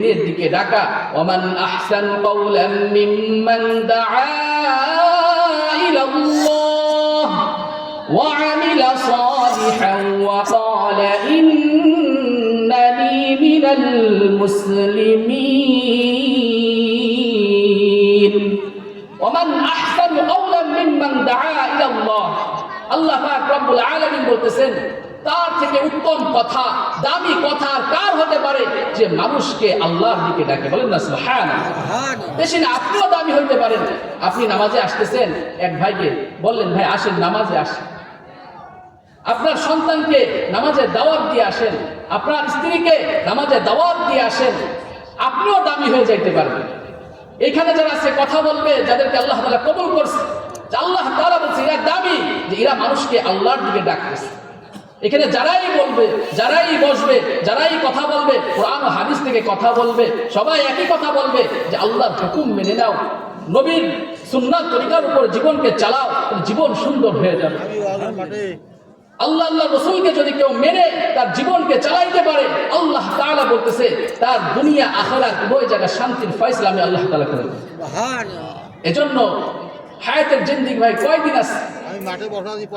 দিকে ডাকা ওমান আহসান কাওলাম মিম্মান দাআ ইলাল্লাহ ওয়া আমিলা সালিহান ওয়া ক্বালা ইন্নানি মিনাল মুসলিমিন ওমান আহসান কাওলাম মিম্মান দাআ ইলাল্লাহ। আল্লাহ পাক রব্বুল আলামিন বলতেছেন তার থেকে উত্তম কথা, দামি কথা কার হতে পারে যে মানুষকে আল্লাহর দিকে ডাকে। বলেন না সুবহানাল্লাহ। বেশি না, আপনিও দামি হইতে পারেন। আপনি নামাজে আসতেছেন, এক ভাইকে বললেন ভাই আসেন নামাজে আসেন, আপনার সন্তানকে নামাজে দাওয়াত দিয়ে আসেন, আপনার স্ত্রীকে নামাজে দাওয়াত দিয়ে আসেন, আপনিও দামি হয়ে যাইতে পারবেন। এখানে যারা আছে কথা বলবে, যাদেরকে আল্লাহ তাআলা কবুল করছে, আল্লাহ তাআলা বলছে এরা দামি, যে এরা মানুষকে আল্লাহর দিকে ডাকতেছে। এখানে যারাই বলবে, যারাই বসবে, যারাই কথা বলবে, কোরআন ও হাদিস থেকে কথা বলবে, সবাই একই কথা বলবে যে আল্লাহর হুকুম মেনে নাও, নবীর সুন্নাত তরিকার উপর জীবনকে চালাও, জীবন সুন্দর হয়ে যাবে। আল্লাহ রাসূলকে যদি কেউ মেনে তার জীবনকে চালাইতে পারে, আল্লাহ তাআলা বলতেছে তার দুনিয়া আখিরাত উভয় জায়গায় শান্তির ফয়সালা আমি আল্লাহ তাআলা করে দেব। সুবহানাল্লাহ। এজন্য হায়াতের জিন্দেগি ভাই কয়দিন আছে?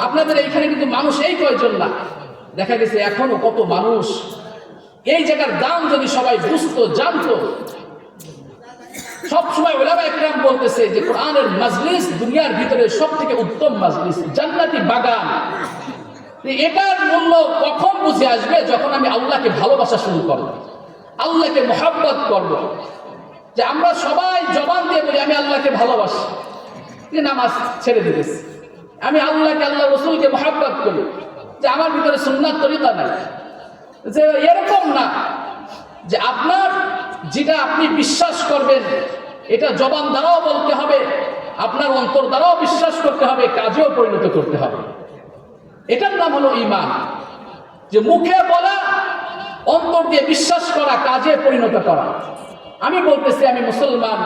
আপনাদের এইখানে কিন্তু মানুষ এই কয়জন না, দেখা গেছে এখনো কত মানুষ। এই জায়গার দাম যদি সবাই বুঝতো, জানতো। সবসময় উলামায়ে কিরাম বলতেছে যে কোরআনের মাজলিস দুনিয়ার ভিতরে সবথেকে উত্তম মাজলিস, জান্নাতি বাগান। এটার মূল্য কখন বুঝে আসবে? যখন আমি আল্লাহকে ভালোবাসা শুরু করব, আল্লাহকে মহব্বত করব। যে আমরা সবাই জবান দিয়ে বলি আমি আল্লাহকে ভালোবাসি, নামাজ ছেড়ে দিতেছি, আমি আল্লাহকে আল্লাহ রসুলকে মহব্বত করি, যে আমার ভিতরে সুন্নাত তরিকা নাই। যে এরকম না যে আপনার যেটা আপনি বিশ্বাস করবেন এটা জবান দ্বারাও বলতে হবে, আপনার অন্তর দ্বারাও বিশ্বাস করতে হবে, কাজেও পরিণত করতে হবে। এটার নাম হলো ঈমান। যে মুখে বলা, অন্তর দিয়ে বিশ্বাস করা, কাজে পরিণত করা। আমি বলতেছি আমি মুসলমান,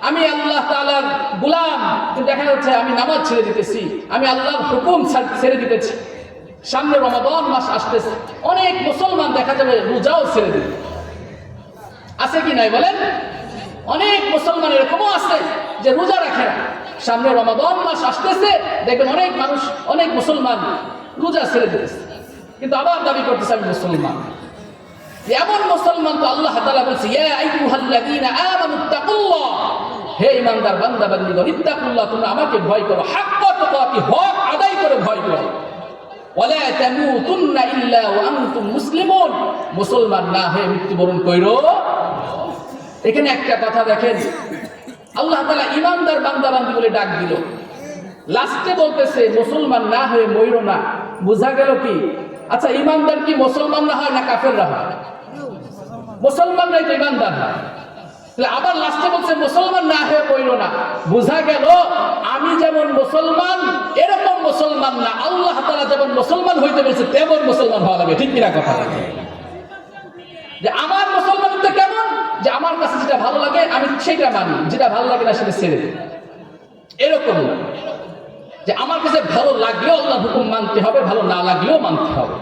আমি আল্লাহ তাআলার গোলাম, কিন্তু দেখা যাচ্ছে আমি নামাজ ছেড়ে দিতেছি, আমি আল্লাহর হুকুম ছেড়ে দিতেছি। সামনে রমাদান মাস আসতেছে, অনেক মুসলমান দেখা যাবে রোজাও ছেড়ে দিবে। আছে কি নাই বলেন? অনেক মুসলমান এরকমও আছে যে রোজা রাখে না। সামনে রমাদান মাস আসতেছে, দেখবেন অনেক মানুষ, অনেক মুসলমান রোজা ছেড়ে দিতেছে, কিন্তু আবার দাবি করতেছে আমি মুসলমান। এমন মুসলমান তো আল্লাহ তাআলা বলছে ইয়া আইয়ুহাল্লাযীনা আমানুত্তাকুল্লাহ, হে ঈমানদার বান্দা বান্দীগণ, ইত্তাকুল্লাহ, তোমরা আমাকে ভয় করো, হাক্কা তুকাতি, হক আদায় করে ভয় করো। ওয়ালা তামুতুন্না ইল্লা ওয়া আনতুম মুসলিমুন, মুসলমান না হয়ে মৃত্যুবরণ কইরো। এখানে একটা কথা দেখেন, আল্লাহ তাআলা ঈমানদার বান্দা বান্দী বলে ডাক দিল, লাস্টে বলতেছে মুসলমান না হয়ে মইরো না। বোঝা গেল কি? আচ্ছা, ঈমানদার কি মুসলমানরা হয় না কাফেররা হয়? মুসলমানরাই তো ঈমানদার হয়। আবার লাস্টে বলছে মুসলমান না হয়ে মইরো না। বোঝা গেল আমি যেমন মুসলমান এরকম মুসলমান না, আল্লাহ তাআলা যেমন মুসলমান হইতে বলছে তেমন মুসলমান হওয়া লাগে। ঠিক কিনা কথা? যে আমার মুসলমানটা কেমন? যে আমার কাছে যেটা ভালো লাগে আমি সেটা মানি, যেটা ভালো লাগে না সেটা ছেড়ে দিই। এরকম না যে আমার কাছে ভালো লাগলেও আল্লাহর হুকুম মানতে হবে, ভালো না লাগলেও মানতে হবে।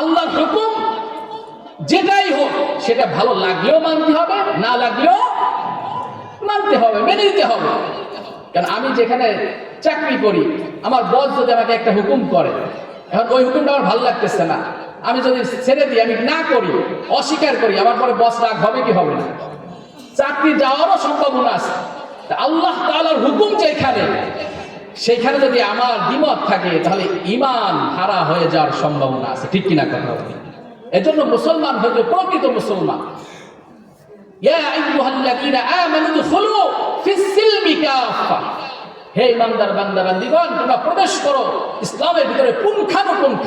আল্লাহর হুকুম যেটাই হোক সেটা ভালো লাগলেও মানতে হবে, না লাগলেও মানতে হবে, মেনে নিতে হবে। কারণ আমি যেখানে চাকরি করি, আমার বস যদি আমাকে একটা হুকুম করে, এখন ওই হুকুমটা আমার ভালো লাগতেছে না, আমি যদি ছেড়ে দিই, আমি না করি, অস্বীকার করি, আমার পরে বস রাগ হবে কি হবে না? চাকরি যাওয়ারও সম্ভাবনা আছে। আল্লাহ তাআলার হুকুম যেখানে, সেইখানে যদি আমার দ্বিমত থাকে তাহলে ঈমান হারা হয়ে যাওয়ার সম্ভাবনা আছে। ঠিক কিনা কথা? এজন্য মুসলমান হইল প্রকৃত মুসলমান। ইয়া আইয়ুহাল্লাযীনা আমানু দুখুলু ফিস সিলমি কাফা, হে ঈমানদার বান্দা বান্দীগণ, তোমরা প্রবেশ করো ইসলামের ভিতরে পুঙ্খানুপুঙ্খ।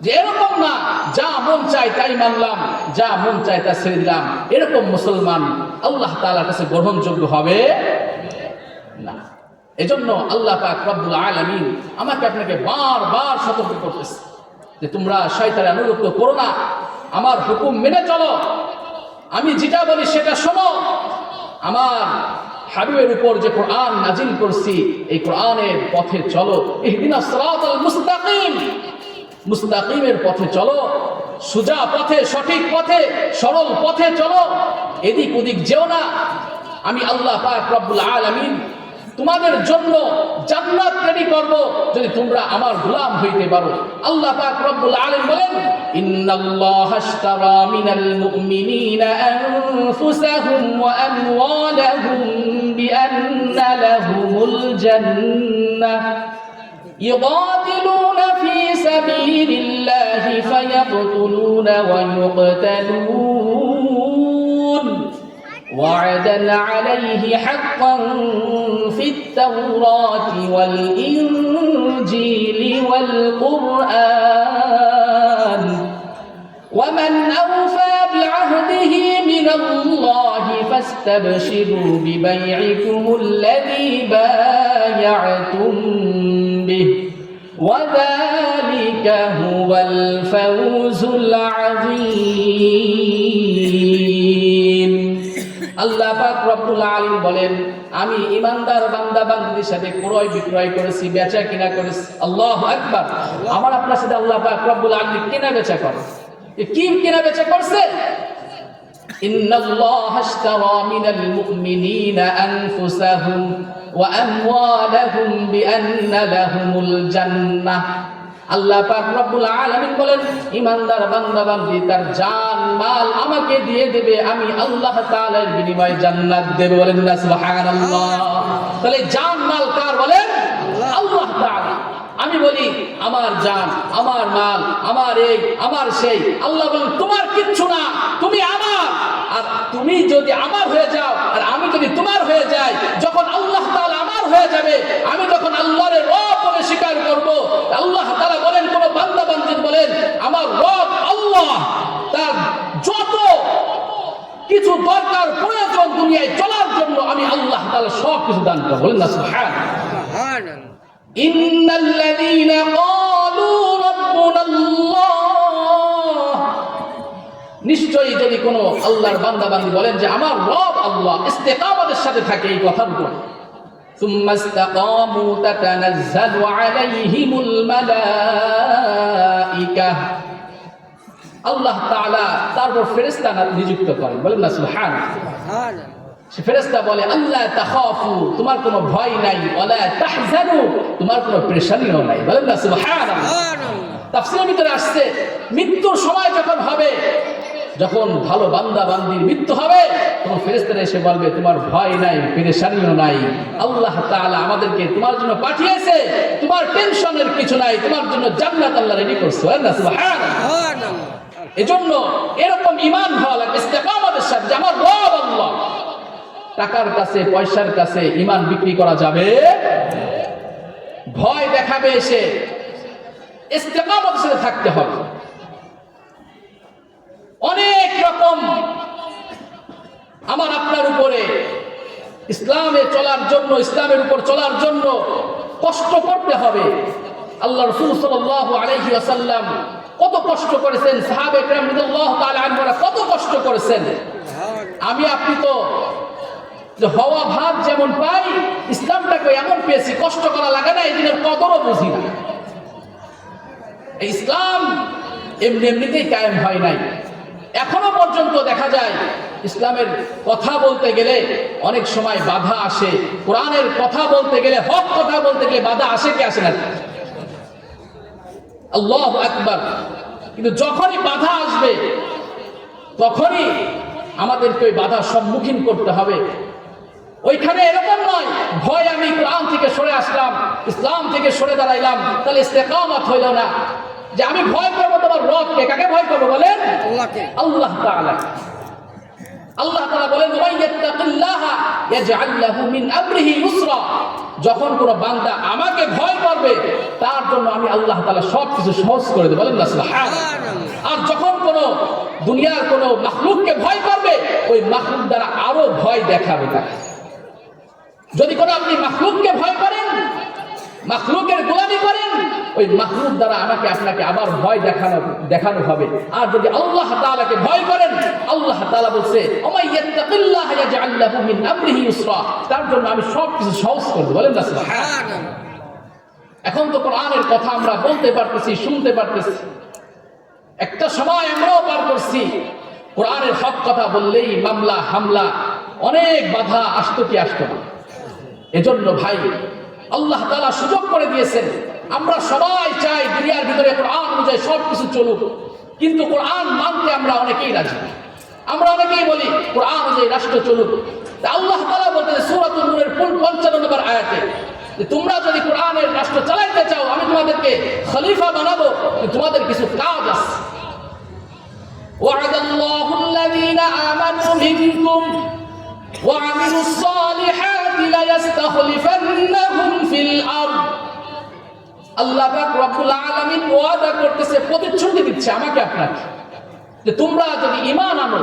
যে এরকম না যা মন চায় তাই মানলাম, যা মন চায় তা ছেড়ে দিলাম, এরকম মুসলমান আল্লাহ তাআলার কাছে গ্রহণযোগ্য হবে না। এজন্য আল্লাহ পাক রব্বুল আলামিন আমাকে আপনাকে বারবার সতর্ক করতেছে যে তোমরা শয়তানের অনুগত করো না, আমার হুকুম মেনে চলো, আমি যেটা বলি সেটা শোনো। আমার হাবিবের উপর যে কোরআন নাজিল করছি এই কোরআনের পথে চলো। ইহদিনাস সিরাতাল মুস্তাকিম, মুস্তাকিমের পথে চলো, সোজা পথে, সঠিক পথে, সরল পথে চলো, এদিক ওদিক যেও না। আমি আল্লাহ পাক রব্বুল আলামিন তোমাদের জন্য জান্নাত রেডি করব যদি তোমরা আমার গোলাম হইতে পারো। আল্লাহ পাক রব্বুল আলামিন বলেন, ইন্নাল্লাহা আশতারা মিনাল মুমিনিনা আনফুসাহুম ওয়া আমওয়ালাহুম বিআন্না লাহুমুল জান্নাহ يقاتلون في سبيل الله فيقتلون ويقتلون وعدا عليه حقا في التوراة والإنجيل والقرآن ومن أوفى بعهده من الله فاستبشروا ببيعكم الذي بايعتم به وذلك هو الفوز العظيم আল্লাহ পাক রব্বুল আলামিন বলেন, আমি ইমানদার বান্দা বান্দির সাথে ক্রয় বিক্রয় করেছি, বেচা কিনা করেছি। আল্লাহু আকবার। আমার আপনার সাথে আল্লাহ পাক রব্বুল আলামিন কিনা বেচা করে। কি কিনা বেচা করছে? ইন্নাল্লাহা আশতারা মিনাল মুমিনিনা আনফুসাহুম ওয়া আমওয়ালাহুম বিআন্না লাহুমুল জান্নাহ। আল্লাহ পাক রব্বুল আলামিন বলেন, ইমানদার বান্দা বান্দি তার জান মাল আমাকে দিয়ে দেবে, আমি আল্লাহ তাআলার বিনিময়ে জান্নাত দেব। বলেন না সুবহানাল্লাহ। তাহলে জান মাল কার? বলেন আল্লাহ তাআলা। আমি বলি আমার জান, আমার মাল, আমার এই, আমার সেই। আল্লাহ বলেন তোমার কিচ্ছু না, তুমি আমার। আর তুমি যদি আমার হয়ে যাও আর আমি যদি তোমার হয়ে যাই, যখন আল্লাহ তাআলা আমার হয়ে যাবে, আমি যখন আল্লাহর রব বলে স্বীকার করব, আল্লাহ তাআলা বলেন, কোন বান্দা বান্দী বলেন আমার রব আল্লাহ তার যত কিছু দরকার প্রয়োজন দুনিয়ায় চলার জন্য আমি আল্লাহ তাআলা সব কিছু দান করব। বলেন না সুবহানাল্লাহ। ইন্নাল্লাযীনা ক্বালু রাব্বুনাল্লাহ, নিশ্চয়ই যদি কোনো আল্লাহর বান্দা বান্দী বলেন যে আমার রব আল্লাহ, ইস্তেকামতের সাথে থাকে এই কথার উপর, সুম্মা ইসতাকামু তাতানাজ্জালু আলাইহিমুল মালাইকা, আল্লাহ তাআলা তারপর ফেরেশতা নিযুক্ত করেন। বলেন না সুবহানাল্লাহ। সে ফেরেশতা বলে, আল্লাহ তাখাফু, তোমার কোনো ভয় নাই, ওয়ালা তাহজানু, তোমার কোনো পেরেশানিও নাই। বলেন না সুবহানাল্লাহ। তাফসীরের ভিতরে আসছে, মৃত্যুর সময় যখন হবে, যখন ভালো বান্দা বান্দির মৃত্যু হবে, তখন ফেরেশতারা এসে বলবে তোমার ভয় নাই, পেরেশানিও নাই, আল্লাহ তাআলা আমাদেরকে তোমার জন্য পাঠিয়েছে, তোমার টেনশনের কিছু নাই, তোমার জন্য জান্নাত আল্লাহ রেডি করছে। বলেন না সুবহানাল্লাহ। এজন্য এরকম ঈমান হওয়া লাগবে ইস্তেকামতের সাথে যে আমার রব আল্লাহ। টাকার কাছে, পয়সার কাছে ঈমান বিক্রি করা যাবে? ভয় দেখাবে এসে, ইস্তেকামতের সাথে থাকতে হবে। অনেক রকম আমার আপনার উপরে ইসলামে চলার জন্য, ইসলামের উপর চলার জন্য কষ্ট করতে হবে। আল্লাহ রাসূল সাল্লাল্লাহু আলাইহি ওয়াসাল্লাম কত কষ্ট করেছেন, সাহাবে কেরাম রাদিয়াল্লাহু তাআলা আনহুরা কত কষ্ট করেছেন। আমি আপনি তো যে হওয়া ভাব যেমন পাই, ইসলামটাকে এমন পেয়েছি, কষ্ট করা লাগে না, এই দিনের কদরও বুঝি না। ইসলাম এমনি এমনিতেই কায়েম হয় নাই। এখনো পর্যন্ত দেখা যায় ইসলামের কথা বলতে গেলে অনেক সময় বাধা আসে। কোরআনের কথা বলতে গেলে, হক কথা বলতে গেলে বাধা আসে কি আসে না? আল্লাহু আকবার। কিন্তু যখনই বাধা আসবে তখনই আমাদেরকে ওই বাধার সম্মুখীন করতে হবে। ওইখানে এরকম নয় ভয় আমি কোরআন থেকে সরে আসলাম, ইসলাম থেকে সরে দাঁড়াইলাম, তাহলে ইস্তেকামত হইল না। যে আমি ভয় করবো তোমার রবকে, কাকে ভয় করবো বলেন? আল্লাহকে, আল্লাহ তাআলা। আল্লাহ তাআলা বলেন ওয়াইয়াত্তাকিল্লাহা ইয়াজআল লাহু মিন আমরিহি ইউসরা, যখন কোন বান্দা আমাকে ভয় করবে তার জন্য আমি আল্লাহ তাআলা সবকিছু সহজ করে দেব। বলেন না সুবহানাল্লাহ। আর যখন কোন দুনিয়ার কোন মাখলুককে ভয় করবে, ওই মাখলুক দ্বারা আরো ভয় দেখাবে তাকে। যদি কোন আপনি মাখলুককে ভয় করেন, মাখলুকের গোলামি করেন, ওই মাখলুক দ্বারা আমাকে আপনাকে আবার ভয় দেখানো হবে। আর যদি আল্লাহ তাআলাকে ভয় করেন, আল্লাহ তাআলা বলছে ওমাইয়াত্তাকিল্লাহা ইয়াজআল লাহু মিন আমরিহি ইউসরা, তার জন্য আমি সবকিছু সহজ করব। বলেন না সুবহানাল্লাহ। এখন তো কোরআনের কথা আমরা বলতে পারতেছি, শুনতে পারতেছি। একটা সময় আমরাও পার করছি, কোরআনের হক কথা বললেই মামলা হামলা, অনেক বাধা আসতো কি আসতো না। এজন্য ভাই, আল্লাহ তাআলা সুযোগ করে দিয়েছেন, আমরা সবাই চাই দুনিয়ার ভিতরে কোরআন অনুযায়ী সবকিছু চলুক, কিন্তু কোরআন মানতে আমরা অনেকেই রাজি না। আমরা অনেকেই বলি কোরআন অনুযায়ী রাষ্ট্র চলুক। আল্লাহ তাআলা বলতেছে সূরাতুন নূরের 55 নম্বর আয়াতে, যে তোমরা যদি কোরআনের রাষ্ট্র চালাইতে চাও, আমি তোমাদেরকে খলিফা বানাবো, তোমাদের কিছু কাজ আছে। ওয়া'দাল্লাহু আল্লাযীনা আমানু মিনকুম ওয়া আমিলুস সালিহাতি লা ইস্তাখলিফান্নাহুম ফিল আরদ। আল্লাহ পাক রব্বুল আলামিন ওয়াদা করতেছে, প্রতিশ্রুতি দিচ্ছে আমাকে আপনাকে, যে তোমরা যদি ঈমান আনো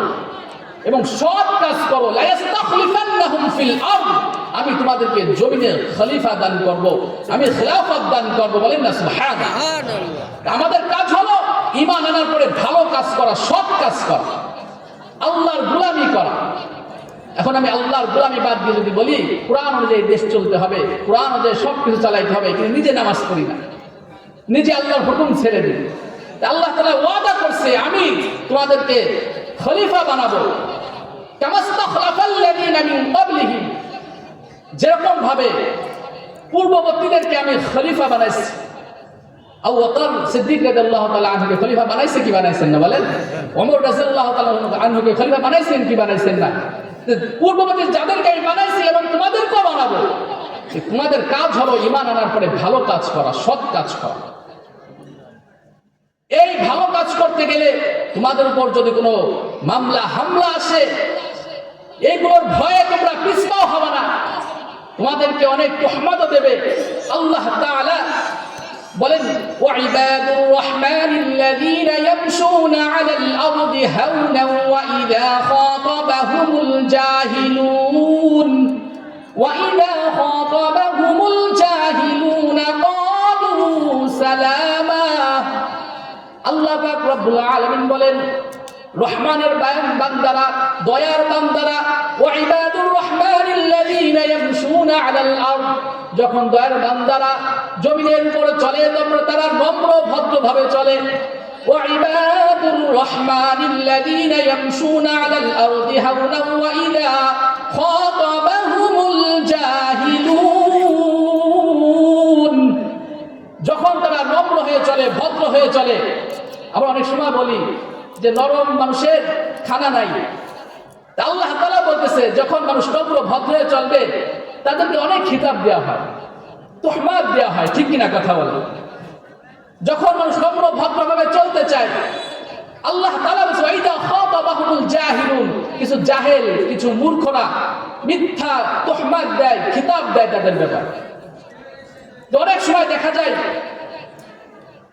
এবং সৎ কাজ করো, লা ইস্তাখলিফান্নাহুম ফিল আরদ, আমি তোমাদেরকে জমিনে খলিফা দান করব, আমি খেলাফত দান করব। বলেন না সুবহানাল্লাহ। আমাদের কাজ হলো ঈমান আনার পরে ভালো কাজ করা, সৎ কাজ করা, আল্লাহর গোলামি করা। এখন আমি আল্লাহর গোলামি বাদ দিয়ে যদি বলি কোরআন অনুযায়ী দেশ চলতে হবে, কোরআন অনুযায়ী সবকিছু চালাইতে হবে, কিন্তু নিজে নামাজ পড়ি না, নিজে আল্লাহর হুকুম ছেড়ে দিই, আল্লাহ তাআলা ওয়াদা করছে আমি তোমাদেরকে খলিফা বানাবো। কামাস্তাখলাফাল্লাযীনা মিন ক্বাবলিহিম, যেরকম ভাবে পূর্ববর্তীদেরকে আমি খলিফা বানাইছি। আবু বকর সিদ্দিক রাদিয়াল্লাহু তাআলা আনহুকে খলিফা বানাইছে কি বানাইছেন না? বলেন। ওমর রাদিয়াল্লাহু তাআলা আনহুকে খলিফা বানাইছেন কি বানাইছেন না? পূর্ববর্তী যাদেরকে আমি বানাইছি এবং তোমাদেরকেও বানাবো। তোমাদের কাজ হলো ঈমান আনার পরে ভালো কাজ করা, সৎ কাজ করা। এই ভালো কাজ করতে গেলে তোমাদের উপর যদি কোনো মামলা হামলা আসে, এইগুলোর ভয়ে তোমরা পিছপাও হবে না, তোমাদেরকে অনেক তোহমতও দেবে। আল্লাহ তাআলা বলেন, ওয়াইবাদুর রহমানিল্লাযীনা ইয়ামশুনা আলাল আরদি হাওনান ওয়া ইযা খাতাবাহুমুল জাহিলুন ক্বালু সালামা। আল্লাহ পাক রব্বুল আলামিন বলেন, রহমানের বান্দারা, দয়ার বান্দারা, ওয়াইবাদুর রহমানিল্লাযীনা ইয়ামশুনা আলাল আরদ, যখন দয়ার বান্দারা জমিনের উপরে চলে তখন তারা নম্র ভদ্রভাবে চলে। ওয়াইবাদুর রহমানিল্লাযীনা ইয়ামশুনা আলাল আরদি হাওনান ওয়া ইযা খাতাবাহুমুল জাহিলুন, যখন তারা নম্র হয়ে চলে, ভদ্র হয়ে চলে। আমরা অনেক সময় বলি যে নরম মানুষের খানা নাই। আল্লাহ তাআলা বলতেছে, যখন মানুষ নম্র ভদ্র হয়ে চলবে তাদেরকে অনেক খিতাব দেওয়া হয়, তোহমাত দেওয়া হয়, ঠিক কিনা কথা বলে। যখন মানুষ নম্র ভদ্রভাবে চলতে চায়, আল্লাহ তাআলা বলছে ওয়াইদা খাতাবাহুমুল জাহিলুন, কিছু জাহেল, কিছু মূর্খরা মিথ্যা তোহমাত দেয়, খিতাব দেয় তাদের ব্যাপারে। তো অনেক সময় দেখা যায়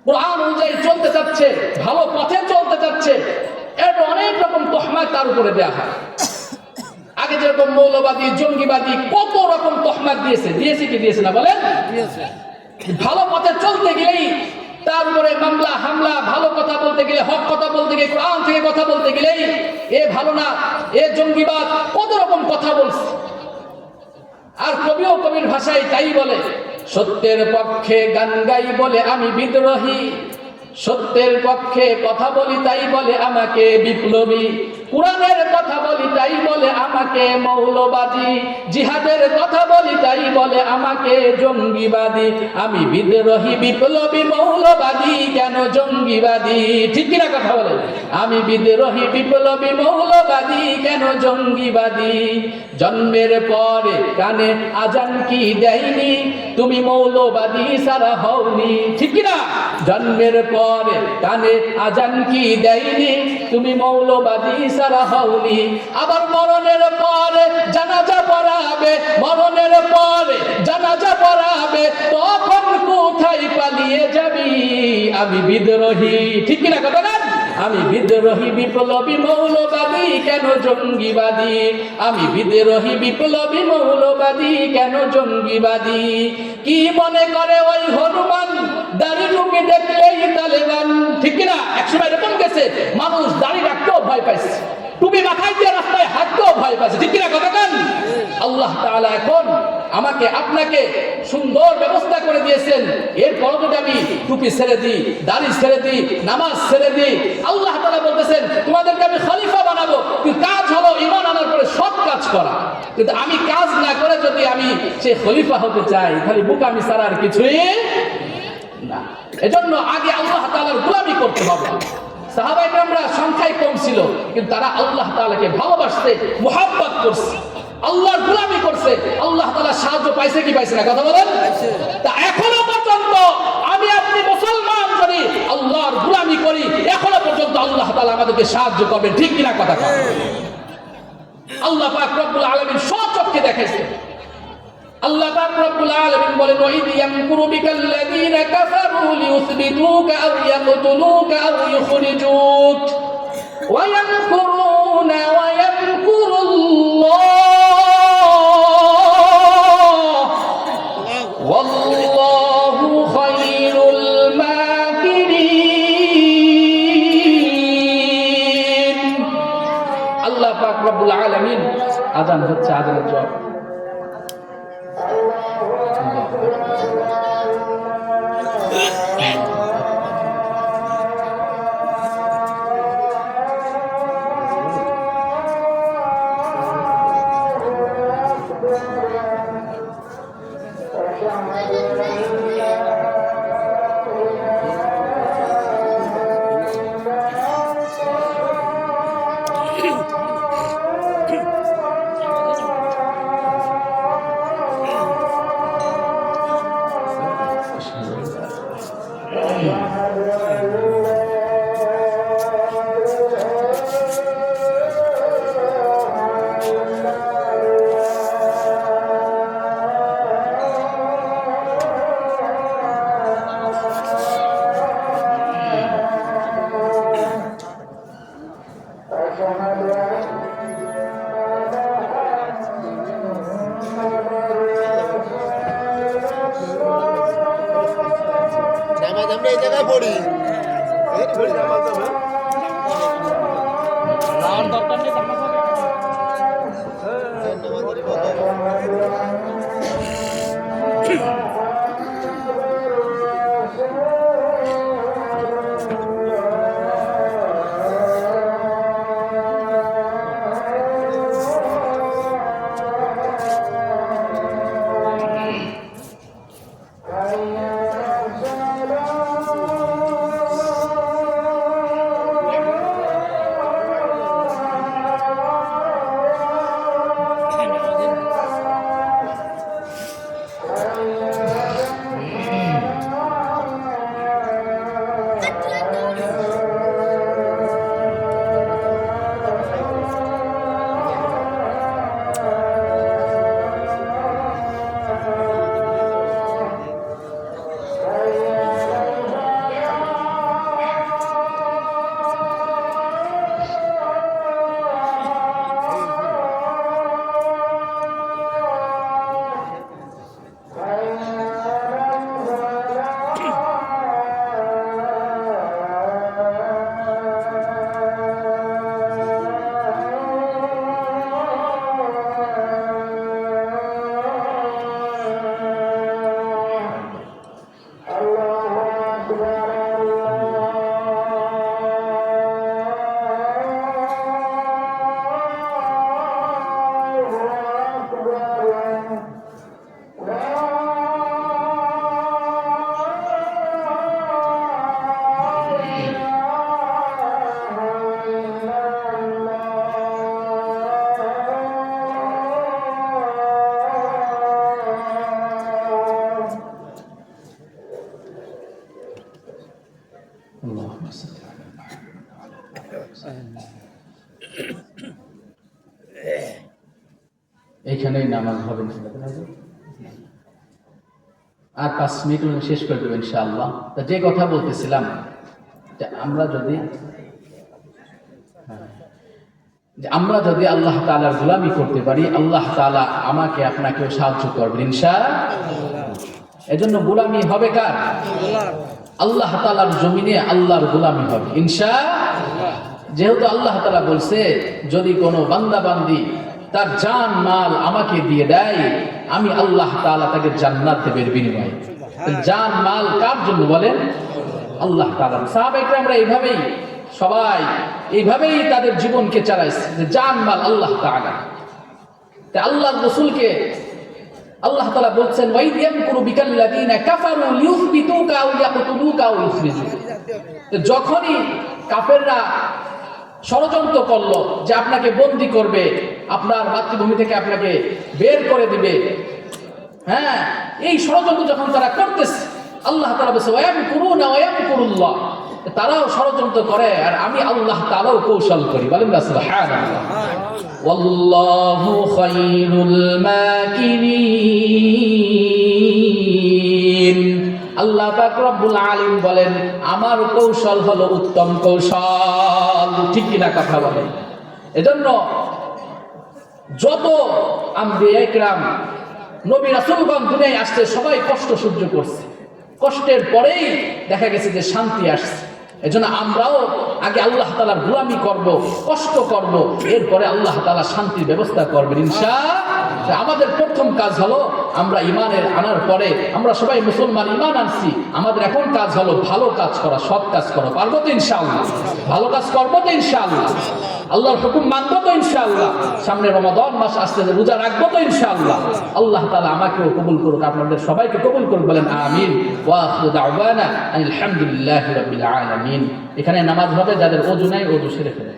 কোরআন অনুযায়ী চলতে চাচ্ছে, ভালো পথে চলতে চাচ্ছে, এরপর অনেক রকম তোহমাত তার উপরে দেওয়া হয়। আগে যেরকম মৌলবাদী, জঙ্গিবাদী, কত রকম তোহমাত দিয়েছে কি দিয়েছে না? বলেন। ভালো পথে চলতে গেলেই তার উপরে মামলা হামলা, ভালো কথা বলতে গেলে, হক কথা বলতে গেলে, কোরআন থেকে কথা বলতে গেলেই এ ভালো না, এ জঙ্গিবাদ, কত রকম কথা বলছে। আর কবিও কবির ভাষায় তাই বলে, সত্যের পক্ষে গান গাই বলে আমি বিদ্রোহী, সত্যের পক্ষে কথা বলি তাই বলে আমাকে বিপ্লবী, কুরআনের কথা বলি তাই বলে আমাকে মৌলবাদী, জিহাদের কথা বলি তাই বলে আমাকে জঙ্গিবাদী। আমি বিদ্রোহী, বিপ্লবী, মৌলবাদী, কেন জঙ্গিবাদী? ঠিক কিনা কথা বলে? আমি বিদ্রোহী, বিপ্লবী, মৌলবাদী, কেন জঙ্গিবাদী? জন্মের পরে কানে আজান কি দেয়নি, তুমি মৌলবাদী সারা হওনি। ঠিক কিনা? জন্মের পরে কানে আজান কি দেয়নি, তুমি মৌলবাদী সারা হওনি। আবার মরণের পরে জানাজা পড়াবে, মরণের পরে জানাজা পড়াবে, তখন কোথায় পালিয়ে যাবি? আমি বিদ্রোহী। ঠিক কিনা কথা না? আমি বিদ্রোহী, বিপ্লবী, মৌলবাদী, কেন জঙ্গিবাদী? আমি বিদ্রোহী, বিপ্লবী, মৌলবাদী, কেন জঙ্গিবাদী? কি মনে করে ওই হনুমান, দাড়ি টুপি দেখলেই তালেবান? ঠিক কিনা? একসময় এরকম গেছে, মানুষ দাড়ি রাখতেও ভয় পাইছে, টুপি মাথায় দিয়ে রাস্তায় হাঁটতেও ভয় পাইছে। ঠিক কিনা কথা কান? আল্লাহ তাআলা এখন আমাকে আপনাকে সুন্দর ব্যবস্থা করে দিয়েছেন, এরপর যদি আমি টুপি ছেড়ে দিই, দাড়ি ছেড়ে দিই, নামাজ ছেড়ে দিই, আল্লাহ তাআলা বলতেছেন তোমাদেরকে আমি খলিফা বানাবো। কিন্তু কাজ হলো ঈমান আনার পরে সৎ কাজ করা। কিন্তু আমি কাজ না করে যদি আমি সেই খলিফা হতে চাই, খালি বোকামি ছাড়া আর কিছুই না। এজন্য আগে আল্লাহ তাআলার গোলামি করতে হবে। সাহাবায়ে কেরামরা সংখ্যায় কম ছিল, কিন্তু তারা আল্লাহ তাআলাকে ভালোবাসতে, মুহাব্বত করছে, আল্লাহর গোলামি করছে। আল্লাহ তাআলা সাহায্য পাইছে কি পাইছে না, কথা বলেন। তা এখনো পর্যন্ত আমি আপনি মুসলমান যদি আল্লাহর গোলামি করি, এখনো পর্যন্ত আল্লাহ তাআলা আমাদেরকে সাহায্য করবেন, ঠিক কিনা কথা কয়? আল্লাহ পাক রব্বুল আলামিন স্বচক্ষে দেখাইছে। আল্লাহ পাক রব্বুল আলামিন বলেন ওয়াইদ ইয়ামকুরু বিকাল্লাযীনা কাফারু লিয়ুসবিতুকা আও ইয়াকতুলুকা আও ইখরিজুক ওয়া ইয়ামকুরুনা ওয়া ইয়ামকুরুল্লাহ ওয়াল্লাহু খায়রুল মাকিরিন। আল্লাহ পাক রব্বুল আলামিন আযান হচ্ছে, আযানের জবাব। এইখানেই নামাজ হবে আর 5 মিনিট শেষ করে দেবো ইনশাআল্লাহ। তা যে কথা বলতেছিলাম যে আমরা যদি আল্লাহ তাআলার গোলামি করতে পারি, আল্লাহ তাআলা আমাকে আপনাকেও সাহায্য করবেন ইনশাআল্লাহ। এজন্য গোলামি হবে কার? আল্লাহ তাআলার জমিনে আল্লাহর গোলামি হবে ইনশাআল্লাহ। যেহেতু আল্লাহ তাআলা বলছে যদি কোনো বান্দা বান্দি তার জান মাল আমাকে দিয়ে দেয়, আমি আল্লাহ তাআলা তাকে জান্নাত দেবের বিনিময়ে। জান মাল কার জন্য বলেন? আল্লাহ তাআলা। সাহাবায়ে কেরামরা এইভাবেই সবাই এইভাবেই তাদের জীবনকে চালাইছে, যে জান মাল আল্লাহ তাআলা। তা আল্লাহর রাসূলকে আল্লাহ তাআলা বলছেন, ওয়াইদ ইয়ামকুরু বিকাল্লাযীনা কাফারু লিয়ুসবিতুকা আও ইয়াকতুলুকা আও ইউখরিজুকা। যখনই কাফেররা ষড়যন্ত্র করলো যে আপনাকে বন্দী করবে, আপনার মাতৃভূমি থেকে আপনাকে বের করে দিবে, হ্যাঁ, এই ষড়যন্ত্র যখন তারা করতেছে, আল্লাহ তাআলা বলেছে ওয়ায়ামকুরুনা ওয়ায়ামকুরুল্লাহ, তারাও ষড়যন্ত্র করে আর আমি আল্লাহ তাআলাও কৌশল করি। বলেন না সুবহানাল্লাহ। ওয়াল্লাহু খায়রুল মাকিরিন। আল্লাহ পাক রব্বুল আলামিন বলেন, আমার কৌশল হলো উত্তম কৌশল। ঠিক কিনা কথা বলেন? এজন্য যত আম্বিয়া কিরাম নবী রাসূলগণ দুনিয়ায় আসছে, সবাই কষ্ট সহ্য করছে, কষ্টের পরেই দেখা গেছে যে শান্তি আসছে। এজন্য আমরাও আগে আল্লাহ তাআলার গোলামি করব, কষ্ট করব, এরপরে আল্লাহ তাআলা শান্তির ব্যবস্থা করবেন ইনশাআল্লাহ। আমাদের প্রথম কাজ হলো, আমরা ইমানের আনার পরে আমরা সবাই মুসলমান, ইমান আনছি, আমাদের এখন কাজ হলো ভালো কাজ করা, সৎ কাজ করা। পারবো তো ইনশাআল্লাহ? ভালো কাজ করবো তো ইনশাআল্লাহ? আল্লাহর হুকুম মানবো তো ইনশাআল্লাহ? সামনে রমাদান মাস আসছে, রোজা রাখবো তো ইনশাআল্লাহ? আল্লাহ তাআলা আমাকেও কবুল করুক, আপনাদের সবাইকে কবুল করুক। বলেন আমিন। ওয়া আখিরু দাওয়ানা আলহামদুলিল্লাহি রাব্বিল আলামিন। এখানে নামাজ হবে, যাদের ওযু নাই ওযু সেরে ফেলেন।